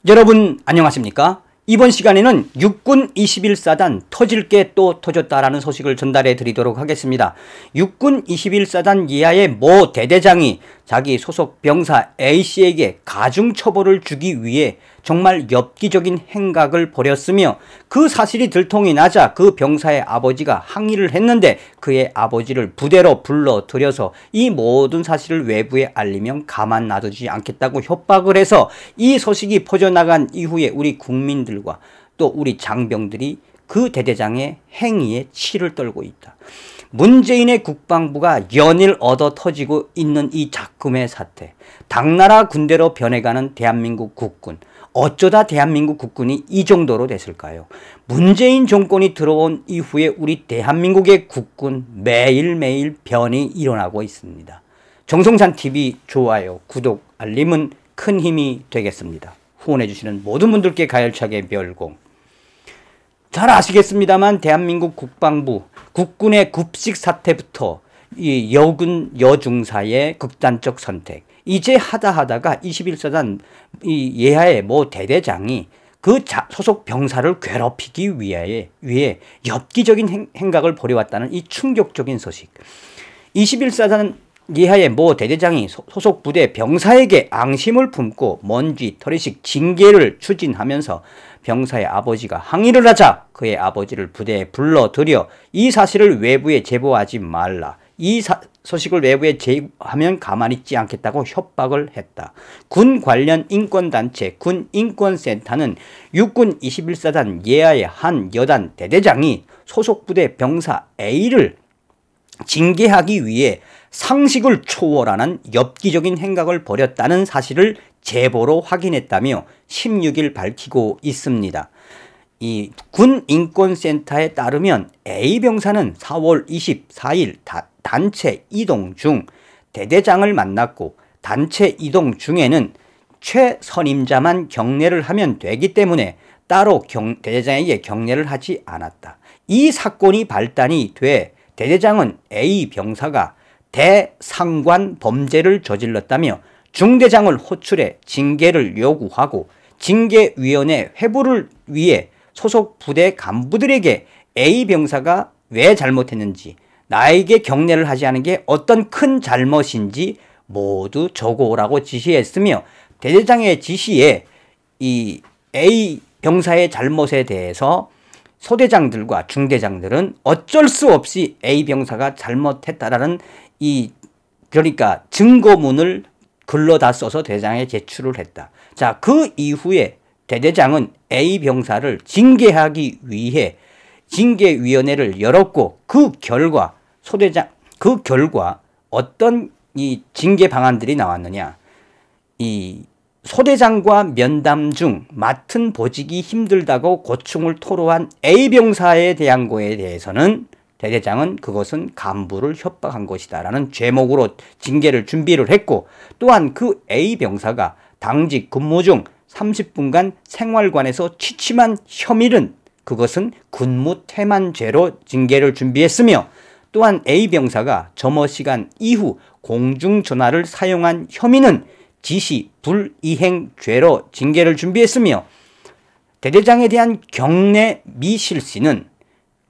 여러분 안녕하십니까? 이번 시간에는 육군 21사단 터질 게 또 터졌다라는 소식을 전달해 드리도록 하겠습니다. 육군 21사단 이하의 모 대대장이 자기 소속 병사 A씨에게 가중처벌을 주기 위해 정말 엽기적인 행각을 벌였으며 그 사실이 들통이 나자 그 병사의 아버지가 항의를 했는데 그의 아버지를 부대로 불러들여서 이 모든 사실을 외부에 알리면 가만 놔두지 않겠다고 협박을 해서 이 소식이 퍼져나간 이후에 우리 국민들과 또 우리 장병들이 그 대대장의 행위에 치를 떨고 있다. 문재인의 국방부가 연일 얻어 터지고 있는 이 작금의 사태, 당나라 군대로 변해가는 대한민국 국군, 어쩌다 대한민국 국군이 이 정도로 됐을까요? 문재인 정권이 들어온 이후에 우리 대한민국의 국군 매일매일 변이 일어나고 있습니다. 정성산TV 좋아요, 구독, 알림은 큰 힘이 되겠습니다. 후원해주시는 모든 분들께 가열차게 멸공. 잘 아시겠습니다만 대한민국 국방부, 국군의 급식 사태부터 이 여군 여중사의 극단적 선택, 이제 하다가 21사단 이 예하의 모 대대장이 그 소속 병사를 괴롭히기 위해 엽기적인 행각을 벌여왔다는 이 충격적인 소식. 21사단 예하의 모 대대장이 소속 부대 병사에게 앙심을 품고 먼지 털이식 징계를 추진하면서 병사의 아버지가 항의를 하자 그의 아버지를 부대에 불러들여 이 사실을 외부에 제보하지 말라, 이 소식을 외부에 제보하면 가만히 있지 않겠다고 협박을 했다. 군 관련 인권단체 군인권센터는 육군 21사단 예하의 한 여단 대대장이 소속 부대 병사 A를 징계하기 위해 상식을 초월하는 엽기적인 행각을 벌였다는 사실을 제보로 확인했다며 16일 밝히고 있습니다. 이 군인권센터에 따르면 A 병사는 4월 24일 단체 이동 중 대대장을 만났고 단체 이동 중에는 최선임자만 경례를 하면 되기 때문에 따로 대대장에게 경례를 하지 않았다. 이 사건이 발단이 돼 대대장은 A 병사가 대상관 범죄를 저질렀다며 중대장을 호출해 징계를 요구하고 징계위원회 회부를 위해 소속 부대 간부들에게 A 병사가 왜 잘못했는지, 나에게 경례를 하지 않은 게 어떤 큰 잘못인지 모두 적어오라고 지시했으며 대대장의 지시에 이 A 병사의 잘못에 대해서 소대장들과 중대장들은 어쩔 수 없이 A 병사가 잘못했다라는 그러니까 증거문을 글로다 써서 대대장에 제출을 했다. 자, 그 이후에 대대장은 A 병사를 징계하기 위해 징계위원회를 열었고 그 결과 어떤 이 징계 방안들이 나왔느냐. 이 소대장과 면담 중 맡은 보직이 힘들다고 고충을 토로한 A 병사에 대한 거에 대해서는 대대장은 그것은 간부를 협박한 것이다 라는 죄목으로 징계를 준비를 했고, 또한 그 A 병사가 당직 근무 중 30분간 생활관에서 취침한 혐의는 그것은 근무 태만죄로 징계를 준비했으며, 또한 A 병사가 점호시간 이후 공중전화를 사용한 혐의는 지시 불이행죄로 징계를 준비했으며, 대대장에 대한 경례 미실시는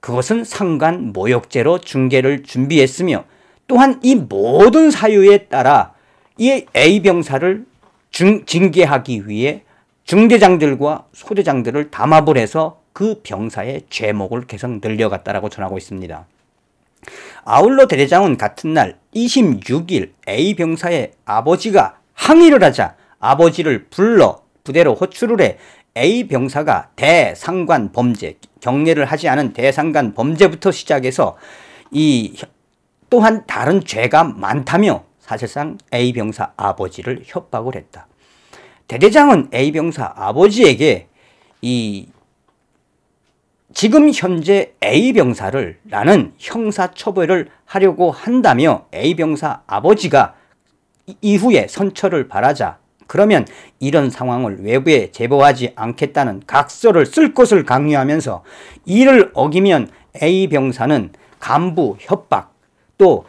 그것은 상관 모욕죄로 징계를 준비했으며, 또한 이 모든 사유에 따라 이 A 병사를 징계하기 위해 중대장들과 소대장들을 담합을 해서 그 병사의 죄목을 계속 늘려갔다라고 전하고 있습니다. 아울러 대대장은 같은 날 26일 A 병사의 아버지가 항의를 하자 아버지를 불러 부대로 호출을 해 A 병사가 대상관 범죄, 경례를 하지 않은 대상관 범죄부터 시작해서 또한 다른 죄가 많다며 사실상 A 병사 아버지를 협박을 했다. 대대장은 A 병사 아버지에게 지금 현재 A 병사를 나는 형사처벌을 하려고 한다며 A 병사 아버지가 이후에 선처를 바라자 그러면 이런 상황을 외부에 제보하지 않겠다는 각서를 쓸 것을 강요하면서 이를 어기면 A 병사는 간부 협박, 또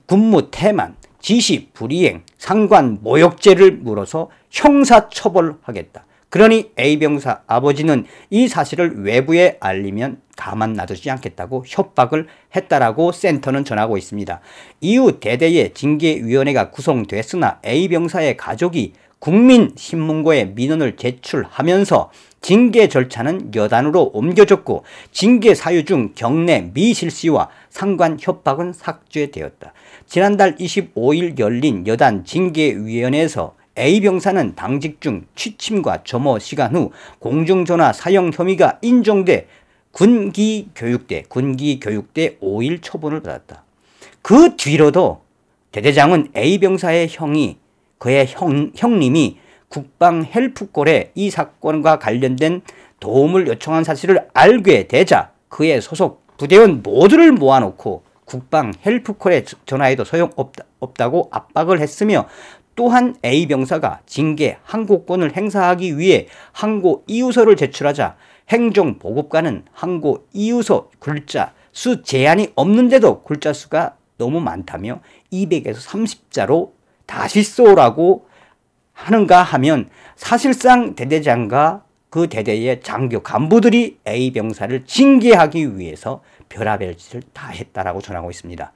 군무 태만, 지시 불이행, 상관 모욕죄를 물어서 형사처벌하겠다. 그러니 A병사 아버지는 이 사실을 외부에 알리면 가만 놔두지 않겠다고 협박을 했다라고 센터는 전하고 있습니다. 이후 대대의 징계위원회가 구성됐으나 A병사의 가족이 국민신문고에 민원을 제출하면서 징계 절차는 여단으로 옮겨졌고 징계 사유 중 경례 미실시와 상관 협박은 삭제되었다. 지난달 25일 열린 여단 징계위원회에서 A병사는 당직 중 취침과 점호 시간 후 공중전화 사용 혐의가 인정돼 군기교육대 5일 처분을 받았다. 그 뒤로도 대대장은 A병사의 형이 그의 형님이 국방 헬프콜에 이 사건과 관련된 도움을 요청한 사실을 알게 되자 그의 소속 부대원 모두를 모아놓고 국방 헬프콜에 전화해도 소용없다고 압박을 했으며 또한 A병사가 징계 항고권을 행사하기 위해 항고 이유서를 제출하자 행정보급관은 항고 이유서 글자 수 제한이 없는데도 글자 수가 너무 많다며 200에서 30자로 다시 쏘라고 하는가 하면 사실상 대대장과 그 대대의 장교 간부들이 A병사를 징계하기 위해서 별의별 짓을 다 했다라고 전하고 있습니다.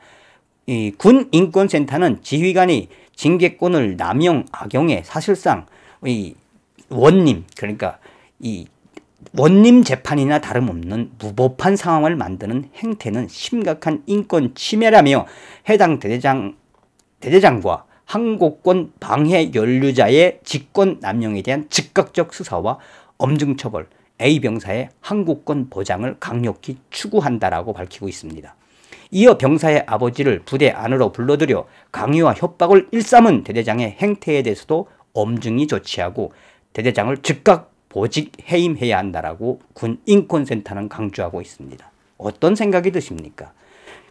이 군인권센터는 지휘관이 징계권을 남용 악용해 사실상 이 원님 그러니까 이 원님 재판이나 다름없는 무법한 상황을 만드는 행태는 심각한 인권 침해라며 해당 대대장과 항고권 방해 연루자의 직권 남용에 대한 즉각적 수사와 엄중 처벌, A병사의 항고권 보장을 강력히 추구한다라고 밝히고 있습니다. 이어 병사의 아버지를 부대 안으로 불러들여 강요와 협박을 일삼은 대대장의 행태에 대해서도 엄중히 조치하고 대대장을 즉각 보직 해임해야 한다라고 군인권센터는 강조하고 있습니다. 어떤 생각이 드십니까?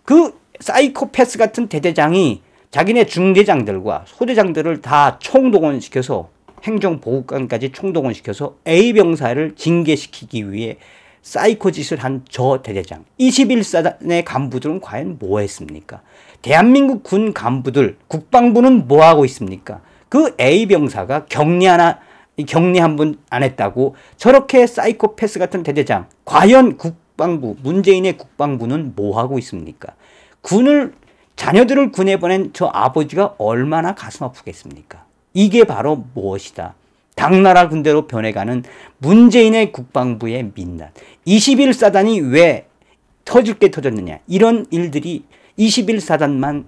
그 사이코패스 같은 대대장이 자기네 중대장들과 소대장들을 다 총동원시켜서 행정보급관까지 총동원시켜서 A병사를 징계시키기 위해 사이코 짓을 한 저 대대장 21사단의 간부들은 과연 뭐 했습니까? 대한민국 군 간부들 국방부는 뭐 하고 있습니까? 그 A병사가 격리 한 번 안 했다고 저렇게 사이코패스 같은 대대장 과연 국방부 문재인의 국방부는 뭐 하고 있습니까? 자녀들을 군에 보낸 저 아버지가 얼마나 가슴 아프겠습니까? 이게 바로 무엇이다? 당나라 군대로 변해가는 문재인의 국방부의 민낯. 21사단이 왜 터질 게 터졌느냐. 이런 일들이 21사단만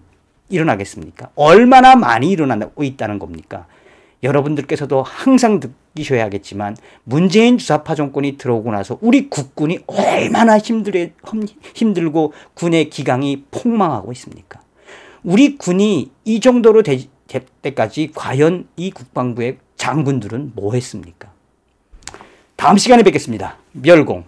일어나겠습니까? 얼마나 많이 일어나고 있다는 겁니까? 여러분들께서도 항상 느끼셔야겠지만 문재인 주사파 정권이 들어오고 나서 우리 국군이 얼마나 힘들고 군의 기강이 폭망하고 있습니까? 우리 군이 이 정도로 될 때까지 과연 이 국방부의 장군들은 뭐 했습니까? 다음 시간에 뵙겠습니다. 멸공.